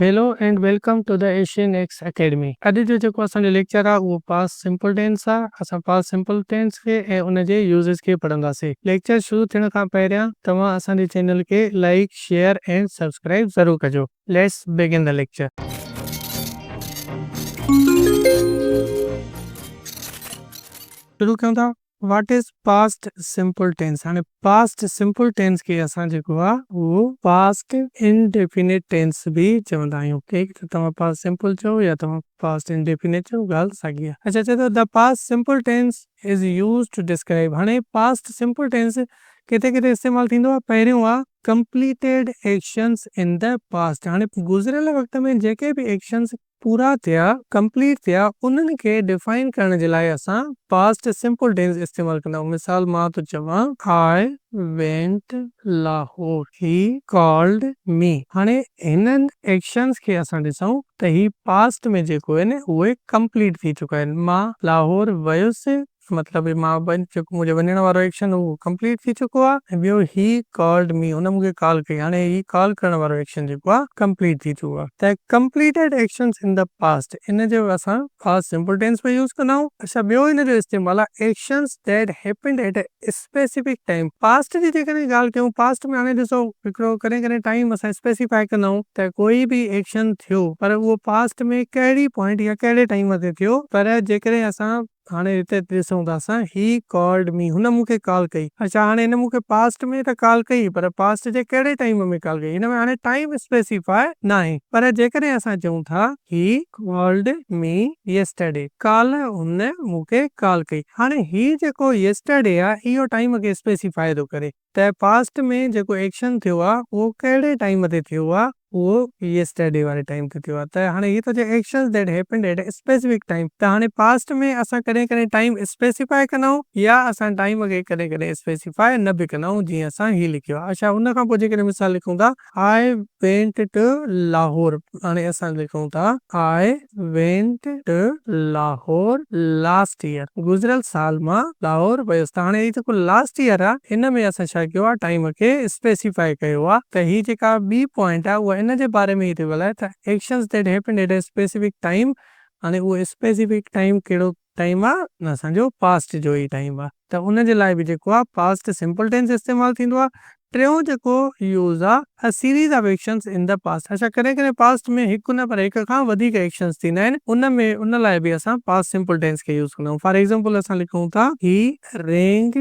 Hello and welcome to the Asian X academy. अॼु जो जेको असांजो लेक्चर आहे उहो पास्ट सिंपल टेंस आहे। असां पास्ट सिंपल टेंस खे ऐं उनजे यूज़ेस खे पढ़ंदासीं। लेक्चर शुरू थियण खां पहिरियां तव्हां असांजे चैनल खे लाइक शेयर एंड सब्सक्राइब ज़रूर कजो। Let's begin the lecture. शुरू कयूं था। What is past simple tense. हाणे पास्ट सिंपल टेंस खे असां जेको आहे उहो पास्ट इनडेफिनिट टेंस भी चवंदा आहियूं। ठीक, त तव्हां पास्ट सिंपल चओ या तव्हां पास्ट इनडेफिनिट चओ, ॻाल्हि साॻी आहे। अच्छा, चए थो the past simple tense is use to describe. हाणे पास्ट सिंपल टेंस किथे किथे इस्तेमालु थींदो आहे। पहिरियों आहे completed actions in the past. हाणे गुज़िरियल वक़्त में जेके बि एक्शंस पूरा थिया, कंप्लीट थिया, उन्हनि खे डिफाइन करण जे लाइ असां पास्ट सिंपल टेंस इस्तेमालु कंदा आहियूं। मिसाल मां तो चवां, I went Lahore, he called me. हाणे हिननि एक्शंस खे असां ॾिसूं त ही पास्ट में जेको आहे न उहे कंप्लीट थी चुका आहिनि। मां लाहौर वयुसि, मतलब मां जेको मुंहिंजो वञण वारो एक्शन उहो कंप्लीट थी चुको आहे। ॿियो ही कॉल्ड मी, हुन मूंखे कॉल कई। हाणे ही कॉल करण वारो एक्शन जेको आहे कंप्लीट थी चुको आहे। त completed actions in the past, इन जो असां पास्ट सिंपल टेंस में यूज़ कंदा आहियूं। अच्छा, ॿियो इन जो इस्तेमालु आहे actions that happened at a specific time. Past जी जेकॾहिं ॻाल्हि कयूं, पास्ट में हाणे ॾिसो हिकिड़ो कॾहिं कॾहिं टाइम असां स्पेसिफाई कंदा आहियूं त कोई बि एक्शन थियो, पर उहो पास्ट में कहिड़ी पॉइंट या कहिड़े टाइम ते थियो। पर जेकॾहिं असां हाणे हिते ॾिसूं था असां, ही कॉल्ड मी, हुन मूंखे कॉल कई। अच्छा, हाणे हिन मूंखे पास्ट में त कॉल कई, पर पास्ट जे कहिड़े टाइम में कॉल कई, हिन में हाणे टाइम स्पेसिफाई न आहे। पर जेकॾहिं असां चऊं था ही कॉल्ड मी यस्टरडे, काल हुन मूंखे कॉल कई। हाणे ही जेको यस्टरडे आहे इहो टाइम खे स्पेसिफाई थो करे त पास्ट में जेको एक्शन थियो आहे उहो कहिड़े टाइम ते थियो आहे, उहो यस्टरडे वारे टाइम ते थियो आहे। त हाणे ही तो चए actions that happened at a specific time. त हाणे पास्ट में असां कॾहिं कॾहिं टाइम स्पेसिफाई कंदा आहियूं या असां टाइम खे कॾहिं कॾहिं स्पेसिफाई न बि कंदा आहियूं, जीअं असां ही लिखियो आहे। अच्छा, हुन खां पोइ जेकॾहिं मिसाल लिखूं था, आई वेंट टू लाहौर। हाणे असां लिखूं था I went to Lahore last year, गुज़िरियल साल मां लाहौर वयुसि। त हाणे ही जेको लास्ट ईयर आहे, हिन में असां छा कयो आहे, टाइम खे स्पेसिफाई कयो आहे। त ही जेका ॿी पॉइंट आहे उहा इन जे बारे में ही थी ॻाल्हाए त actions that happened at a specific time. हाणे उहो स्पेसिफिक टाइम कहिड़ो टाइम आहे, न असांजो पास्ट जो ई टाइम आहे। त उन जे लाइ बि जेको आहे पास्ट सिंपल टेंस इस्तेमालु थींदो आहे। टियों जेको यूज़ आहे a series of actions in the past. अच्छा, कॾहिं कॾहिं पास्ट में हिकु न पर हिक खां वधीक एक्शंस थींदा आहिनि, उन लाइ बि असां पास्ट सिंपल टेंस खे यूज़ कंदा आहियूं। फॉर एग्जांपल असां लिखूं था ही rang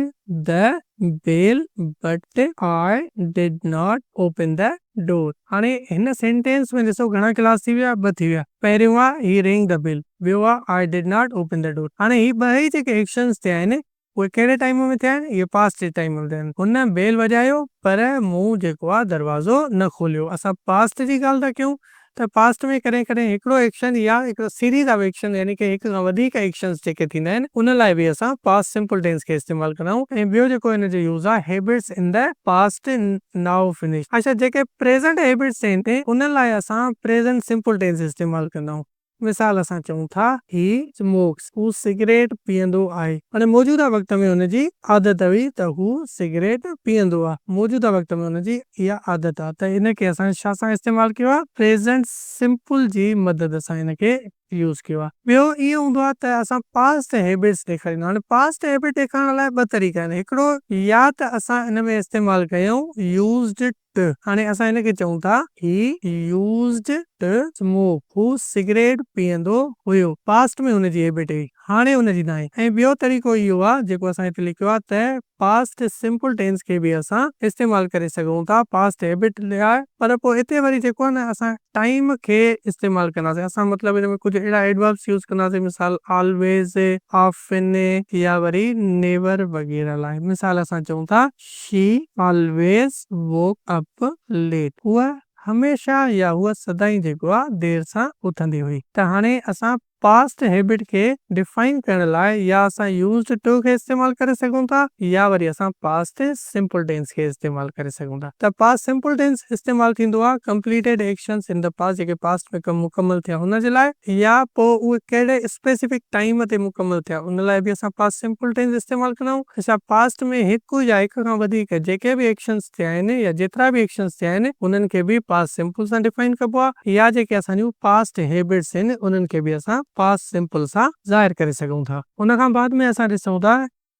the bell but I did not open the door। हाणे हिन सेंटेंस में ॾिसो घणा क्लास थी विया, ॿ थी विया। पहिरियों आहे ही rang the bell, ॿियो आहे I did not open the door। हाणे ही ॿ ई जेके एक्शंस थिया आहिनि उहे कहिड़े टाइम में थिया आहिनि, इहे पास्ट जे टाइम में थिया आहिनि। हुन बेल वॼायो पर मूं जेको आहे दरवाज़ो न खोलियो। असां पास्ट जी ॻाल्हि था कयूं त पास्ट में कॾहिं कॾहिं हिकिड़ो एक्शन या हिकिड़ो सीरीज ऑफ एक्शन, यानी कि हिक खां वधीक एक्शंस जेके थींदा आहिनि, उन लाइ बि असां पास्ट सिंपल टेंस खे इस्तेमालु कंदा आहियूं। ऐं ॿियो जेको हिन जो यूज़ आहे habits in the past now finish. अच्छा, जेके प्रेज़ेंट हैबिट्स आहिनि उन लाइ असां प्रेज़ेंट सिंपल टेंस इस्तेमालु कंदा आहियूं। मिसाल असां चऊं था ही स्मोक्स, हू सिगरेट पीअंदो आहे। हाणे मौजूदा वक़्त में हुनजी आदत हुई त हू सिगरेट पीअंदो आहे, मौजूदा वक़्त में हुनजी इहा आदत आहे। त हिन खे असां छा सां इस्तेमालु कयो आहे, प्रेज़ेंट सिंपल जी मदद सां हिन खे यूज़ कयो आहे। ॿियो इहो हूंदो आहे त असां पास्ट हैबिट्स ॾेखारींदा आहियूं। हाणे पास्ट हैबिट ॾेखारण लाइ ॿ तरीक़ा आहिनि। हिकिड़ो या त असां हिन में इस्तेमालु कयूं यूज़्ड टू। हाणे असां हिन खे चऊं था ही यूज़्ड टू स्मोक, हू सिगरेट पीअंदो हुयो, पास्ट में हुनजी हैबिट हुई, हाणे हुनजी न आहे। ऐं ॿियो तरीक़ो इहो आहे जेको असां हिते लिखियो आहे त पास्ट सिंपल टेंस खे बि असां इस्तेमालु करे सघूं था पास्ट हैबिट लाइ। पर पोइ हिते वरी जेको आहे न असां टाइम खे इस्तेमालु कंदासीं। असां मतिलबु हिन में कुझु अहिड़ा एडवर्ब्स यूज़ कंदासीं, मिसाल ऑलवेज, ऑफन या वरी नेवर वग़ैरह लाइ। मिसाल असां चऊं था she always woke up late, उहा हमेशा या उहा सदाईं जेको आहे देर सां उथंदी हुई। त हाणे असां पास्ट हैबिट खे डिफाइन करण लाइ या असां यूज्ड टू खे इस्तेमाल करे सघूं था या वरी असां पास्ट सिंपल टेंस खे इस्तेमाल करे सघूं था। त पास्ट सिंपल टेंस इस्तेमाल थींदो आहे completed actions in the past जेके पास्ट में कम मुकमल थिया हुन जे लाइ या पोइ उहे कहिड़े स्पेसिफिक टाइम ते मुकमल थिया उन लाइ बि असां पास्ट सिंपल टेंस इस्तेमाल कंदा आहियूं। अच्छा पास्ट में हिकु या हिक खां वधीक जेके बि एक्शंस थिया आहिनि या जेतिरा बि एक्शंस थिया आहिनि उन्हनि खे बि पास्ट सिंपल सां डिफाइन कबो आहे या जेके असांजूं पास्ट हैबिट्स आहिनि उन्हनि खे बि असां पास्ट सिंपल सां ज़ाहिर करे सघूं था। उन खां बाद में असां ॾिसूं था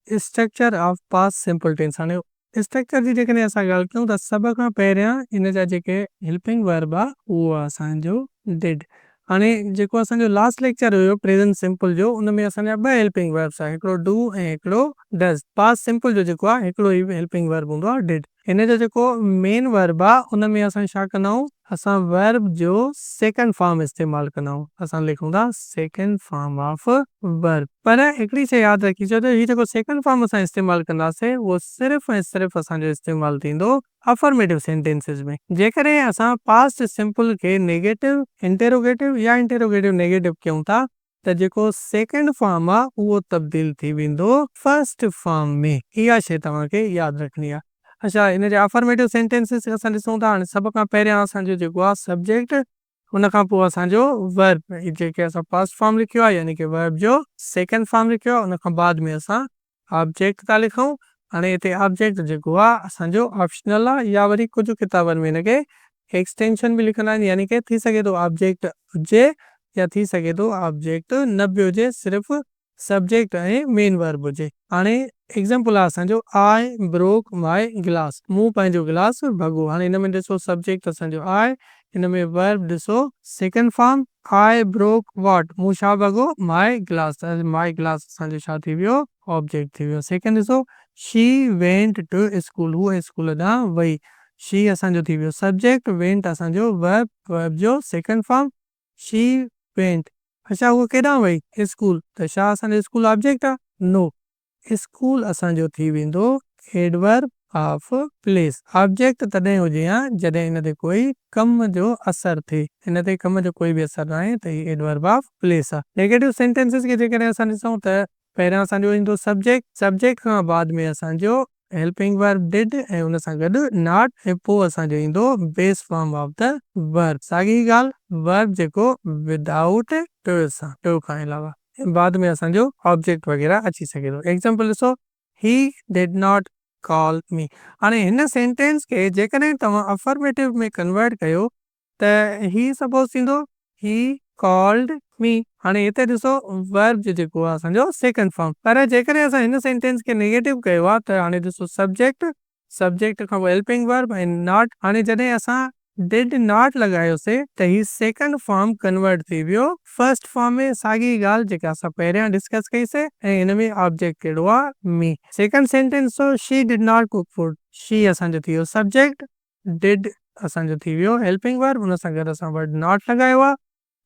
structure of past simple tense. हाणे स्ट्रक्चर जी जेकॾहिं असां ॻाल्हि कयूं त सभ खां पहिरियां इन जा जेके हेल्पिंग वर्ब आहे उहो आहे असांजो डिड। हाणे जेको असांजो लास्ट लेक्चर हुयो प्रेज़ेंट सिंपल जो उन में असांजा ॿ हेल्पिंग वर्ब्स आहे हिकिड़ो डू ऐं हिकिड़ो डज़। पास्ट सिंपल जो जेको आहे हिकिड़ो ई हेल्पिंग वर्ब हूंदो आहे डिड। हिन जो जेको मेन वर्ब आहे उन में असां छा कंदा आहियूं असां वर्ब जो सेकंड फॉर्म इस्तेमाल कंदा आहियूं। असां लिखूं था सेकंड फॉर्म ऑफ वर्ब। पर हिकिड़ी शइ यादि रखिजो त हीउ जेको सेकंड फॉर्म असां इस्तेमाल कंदासीं उहो सिर्फ़ु ऐं सिर्फ़ु असांजो इस्तेमाल थींदो अफर्मेटिव सेंटेंसिस में। जेकॾहिं असां पास्ट सिंपल खे नेगेटिव इंटेरोगेटिव या इंटेरोगेटिव नेगेटिव कयूं था त जेको सेकंड फॉर्म आहे उहो तब्दील थी वेंदो फर्स्ट फॉर्म में। इहा शइ तव्हांखे यादि रखणी आहे। अच्छा इन जा अफर्मेटिव सेंटेंसिस असां ॾिसूं था। हाणे सभ खां पहिरियां असांजो जेको आहे सब्जेक्ट उन खां पोइ असांजो वर्ब जेके असां पास्ट फॉर्म लिखियो आहे यानी कि वर्ब जो सेकंड फॉर्म लिखियो आहे उन खां बाद में असां ऑब्जेक्ट था लिखूं। हाणे हिते ऑब्जेक्ट जेको आहे असांजो ऑप्शनल आहे या वरी कुझु किताबनि में हिनखे एक्सटेंशन बि लिखंदा आहिनि यानी कि थी सघे थो ऑब्जेक्ट हुजे या थी सघे थो ऑब्जेक्ट न बि हुजे सिर्फ़ु सब्जेक्ट ऐं मेन वर्ब हुजे। हाणे एग्जाम्पल आहे असांजो आई ब्रोक माई गिलास मूं पंहिंजो गिलास भॻो। हाणे हिन में ॾिसो सब्जेक्ट असांजो आहे हिन में वर्ब ॾिसो second form I broke what मूं छा भॻो माई गिलास। माई गिलास असांजो छा थी वियो ऑब्जेक्ट थी वियो। सेकंड ॾिसो शी वेंट टू स्कूल हूअ स्कूल ॾांहुं वई। शी असांजो थी वियो सब्जेक्ट वेंट असांजो वर्ब वर्ब जो सेकंड फॉर्म शी वेंट। अच्छा उहो केॾांहुं वई स्कूल त छा असांजो स्कूल ऑब्जेक्ट आहे नो स्कूल असांजो थी वेंदो एडवर्ब ऑफ प्लेस। ऑब्जेक्ट तॾहिं हुजे हा जॾहिं हिन ते कोई कम जो असर थिए हिन ते कम जो कोई बि असर न आहे त हीउ एडवर्ब ऑफ प्लेस आहे। नेगेटिव सेंटेंसिस खे जेकॾहिं असां ॾिसूं त पहिरियां असांजो ईंदो सब्जेक्ट सब्जेक्ट खां बाद में असांजो हेल्पिंग वर्ब डिड ऐं उन सां गॾु नॉट ऐं पोइ असांजो ईंदो base form of the verb. साॻी ॻाल्हि वर्ब जेको विदाउट टू सां टू खां अलावा बाद में असांजो ऑब्जेक्ट वग़ैरह अची सघे थो। एग्जाम्पल ॾिसो ही डिड नॉट कॉल मी। हाणे हिन सेंटेंस खे जेकॾहिं तव्हां अफर्मेटिव में कन्वर्ट कयो त ही सपोज़ थींदो ही कॉल्ड मी। हाणे हिते ॾिसो वर्ब जो जेको आहे असांजो सेकंड फॉर्म। पर जेकॾहिं असां हिन सेंटेंस खे नेगेटिव कयो आहे त हाणे ॾिसो सब्जेक्ट सब्जेक्ट खां पोइ हेल्पिंग वर्ब ऐं नॉट। हाणे जॾहिं असां डिड नॉट लॻायोसीं त ही सेकंड फॉर्म कन्वर्ट थी वियो फर्स्ट फॉर्म में। साॻी ॻाल्हि जेका असां पहिरियां डिस्कस कईसीं ऐं हिन में ऑब्जेक्ट कहिड़ो आहे मी। सेकंड सेंटेंस हो she did not cook food she असांजो थी वियो सब्जेक्ट डिड असांजो थी वियो हेल्पिंग वर्ब उन सां गॾु असां वर्ड नॉट लॻायो आहे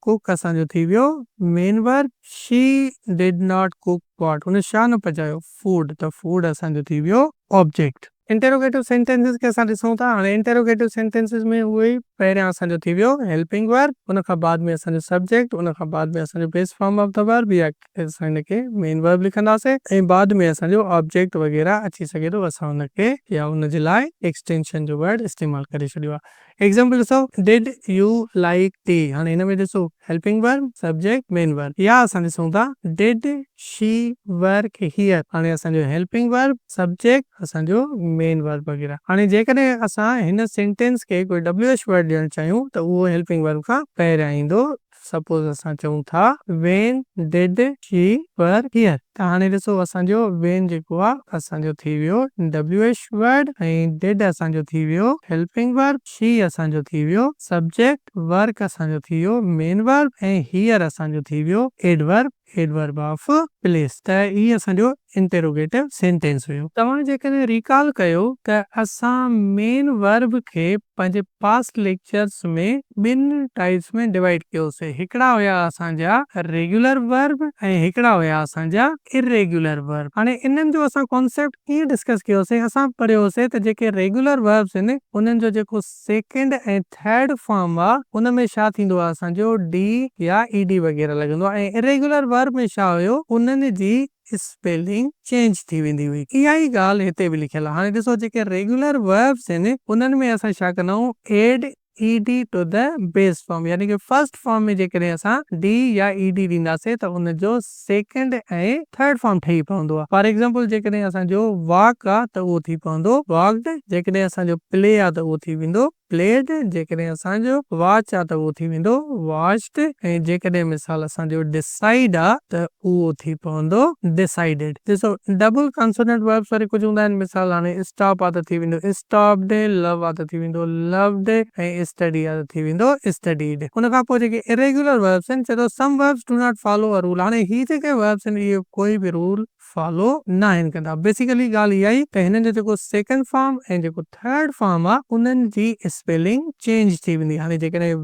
कुक असांजो थी वियो main verb. She did not cook what हुन छा न पचायो फूड त फूड असांजो थी वियो ऑब्जेक्ट। इंटेरोगेटिव सेंटेंसिस खे असां ॾिसूं था। हाणे इंटेरोगेटिव सेंटेंसिस में उहो ई पहिरियां असांजो थी वियो हेल्पिंग वर्ब उन खां बाद में असांजो सब्जेक्ट उन खां बाद में असांजो base form of the verb या असां हिनखे मेन वर्ब लिखंदासीं ऐं बाद में असांजो ऑब्जेक्ट वग़ैरह अची सघे थो असां हुनखे या हुनजे लाइ एक्सटेंशन जो वर्ड इस्तेमालु करे छॾियो आहे। एग्जाम्पल ॾिसो डिड यू लाइक टी। हाणे हिन में ॾिसो helping verb subject main verb या असां ॾिसूं था डिड शी वर्क हियर। हाणे असांजो हेल्पिंग वर्ब सब्जेक्ट असांजो मेन वर्ब वग़ैरह। हाणे जेकॾहिं असां हिन सेंटेंस खे कोई WH वर्ड ॾियणु चाहियूं त उहो हेल्पिंग वर्ब खां पहिरियां ईंदो। सपोज असां चऊं था वेन डिड शी वर्क हियर त हाणे ॾिसो असांजो वेन जेको आहे असांजो थी वियो WH वर्ड ऐं डिड असांजो थी वियो हेल्पिंग वर्ब शी असांजो थी वियो सब्जेक्ट वर्क असांजो थी वियो मेन वर्ब ऐं हियर असांजो थी वियो एडवर्ब एडवर्ब ऑफ प्लेस। त ई असांजो इंटरोगेटिव सेंटेंस हुयो। तव्हां जेकॾहिं रिकॉल कयो त असां मेन वर्ब खे पंहिंजे पास्ट लेक्चर्स में ॿिनि टाइप्स में डिवाइड कयोसीं। हिकिड़ा हुया असांजा रेगुलर वर्ब ऐं हिकिड़ा हुया असांजा इरेगुलर वर्ब। हाणे इन्हनि जो असां कॉन्सेप्ट कीअं डिस्कस कयोसीं, असां पढ़ियोसीं त जेके रेगुलर वर्ब्स आहिनि उन्हनि जो जेको सेकेंड ऐं थर्ड फॉर्म आहे उन में छा थींदो आहे, असांजो डी या ईडी वग़ैरह लॻंदो आहे। ऐं इरेगुलर वर्ब में छा हुयो, उन्हनि जी स्पेलिंग चेंज थी वेंदी हुई। इहा ई ॻाल्हि हिते बि लिखियल आहे। हाणे ॾिसो जेके रेगुलर वर्ब्स आहिनि उन्हनि में असां छा कंदा आहियूं, add E D to the base form, यानी कि फर्स्ट फॉर्म में जेकॾहिं असां डी या ईडी ॾींदासीं त उनजो सेकेंड ऐं थर्ड फॉर्म ठही पवंदो आहे। फॉर एग्जांपल जेकॾहिं असांजो वॉक आहे त उहो थी पवंदो वॉक्ड, जेकॾहिं असांजो प्ले आहे त उहो थी वेंदो प्लेड, जेकॾहिं असांजो वॉच आहे त उहो थी वेंदो वॉच्ड, ऐं जेकॾहिं मिसाल असांजो डिसाइड आहे त उहो थी पवंदो डिसाइडेड। ॾिसो डबल कॉन्सोनेंट वर्ब्स वरी कुझु हूंदा आहिनि, मिसाल हाणे स्टॉप आहे त थी वेंदो स्टॉप्ड, लव आहे त थी वेंदो लव्ड, ऐं स्टडी आहे त थी वेंदो स्टडीड। उन खां पोइ जेके इरेगुलर वर्ब्स आहिनि, चए थो सम verbs do not follow a rule. हाणे ही जेके वर्ब्स आहिनि इहे कोई बि रूल फॉलो न आहिनि कंदा। बेसिकली ॻाल्हि इहा ई त हिननि जो जेको सेकंड फॉर्म ऐं जेको थर्ड फॉर्म आहे उन्हनि जी स्पेलिंग चेंज थी वेंदी। हाणे जेकॾहिं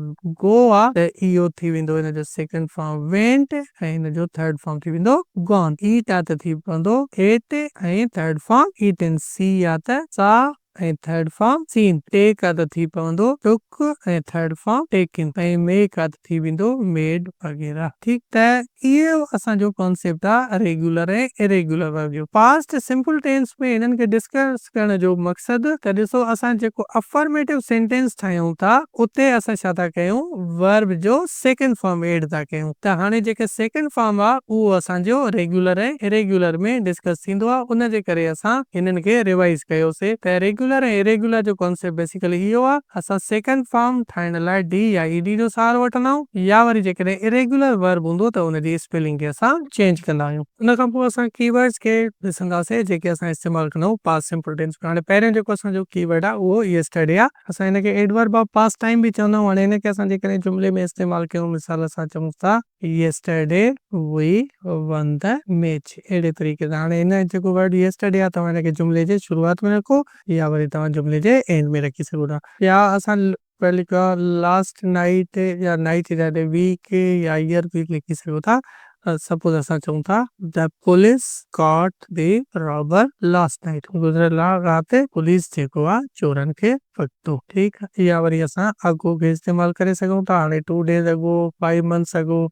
गो आहे त इहो थी वेंदो हिनजो सेकंड फॉर्म वेंट, ऐं हिनजो थर्ड फॉर्म थी वेंदो गॉन। ईट आहे त थी पवंदो एट, ऐं थर्ड फॉर्म ईटन। सी आहे त सा, ऐं थर्ड फॉर्म सीन। टेक आहे त थी पवंदो टुक, ऐं थर्ड फॉर्म टेकिन। ऐं मेक आहे त थी वेंदो मेड वग़ैरह। ठीकु, त इहो असांजो कॉन्सेप्ट आहे रेगुलर ऐं इरेगुलर वर्ब जो। पास्ट सिंपल टेंस में हिननि खे डिस्कस करण जो मक़सदु त ॾिसो असां जेको अफर्मेटिव सेंटेंस ठाहियूं था उते असां छा था कयूं, वर्ब जो सेकंड फॉर्म एड था कयूं। त हाणे जेके सेकंड फॉर्म आहे उहो असांजो रेगुलर ऐं इरेगुलर में डिस्कस थींदो आहे। उन जे करे असां हिननि खे रिवाइज कयोसीं त रेगुलर ऐं इरेगुलर जो कॉन्सेप्ट बेसिकली इहो आहे, असां सेकंड फॉर्म ठाहिण लाइ डी या ईडी जो सहारो वठंदा आहियूं, या वरी जेकॾहिं इरेगुलर वर्ब हूंदो त उनजी स्पेलिंग खे असां चेंज कंदा आहियूं। उन खां पोइ असां कीवर्ड्स खे ॾिसंदासीं जेके असां इस्तेमालु कंदा आहियूं पास्ट सिंपल टेंस में। हाणे पहिरियों जेको असांजो कीवर्ड आहे उहो येस्टरडे आहे। असां हिनखे एडवर्ब ऑफ पास्ट टाइम बि चवंदा आहियूं। हाणे हिनखे असां जेकॾहिं जुमिले में इस्तेमालु कयूं, मिसाल असां चऊं था yesterday we won the match, अहिड़े तरीक़े सां। हाणे हिन जेको वर्ड येस्टरडे आहे तव्हां हिनखे जुमिले जे शुरूआत में रखो या वरी तव्हां जुमिले जे एंड में रखी सघो था। या असां पहले का लास्ट नाइट या नाइट वीक या ईयर बि लिखी सघो था। सपोज असां चऊं था the police caught the robber last night, गुज़िरियल राति पुलिस जेको आहे चोरनि खे पकड़ो। ठीकु आहे, या वरी असां अगो खे इस्तेमालु करे सघूं था। हाणे 2 days अगो, 5 months अगो,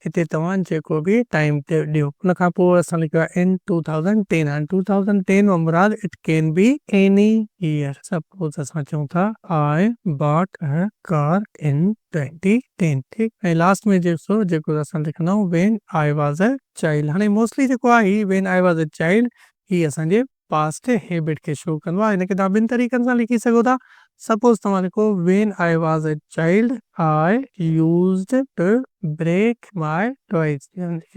हिते तव्हां जेको बि टाइम ते ॾियो। उन खां पोइ असां लिखियो आहे इन 2010। हाणे 2010 में मुराद it can be any year. Suppose असां चऊं था I bought a car in 2010। ठीकु, ऐं लास्ट में जेको असां लिखंदा आहियूं when I was a child. हाणे मोस्टली जेको आहे he when I was a child ही असांजे पास्ट हैबिट खे शो कंदो आहे। हिनखे तव्हां ॿिनि तरीक़नि सां लिखी सघो था। सपोज तव्हां लिखो when I was a child I used to break my toys,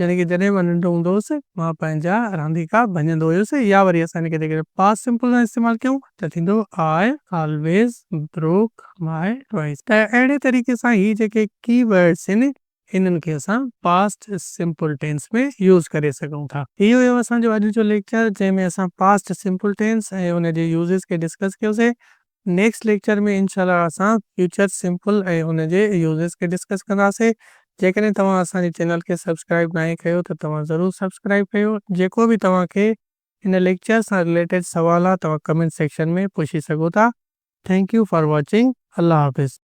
यानी कि जॾहिं मां नंढो हूंदो हुउसि मां पंहिंजा रांदीका भञंदो हुयुसि। या वरी असां हिनखे जेकॾहिं पास्ट सिंपल सां इस्तेमालु कयूं त थींदो I always broke my toys. त अहिड़े तरीक़े सां ही जेके कीवर्ड्स आहिनि इन्हनि खे असां पास्ट सिंपल टेंस में यूज़ करे सघूं था। इहो हुयो असांजो अॼु जो लेक्चर जंहिंमें असां पास्ट सिंपल टेंस ऐं उनजे यूज़ेस खे डिस्कस कयोसीं। नेक्स्ट लेक्चर में इंशाल्लाह असां फ्यूचर सिंपल ऐं उनजे यूज़ेस खे डिस्कस कंदासीं। जेकॾहिं तव्हां असांजे चैनल खे सब्सक्राइब न कयो त तव्हां ज़रूरु सब्सक्राइब कयो। जेको बि तव्हांखे हिन लेक्चर सां रिलेटेड सवाल आहे तव्हां कमेंट सेक्शन में पुछी सघो था। Thank you for watching. अल्लाह हाफ़िज़।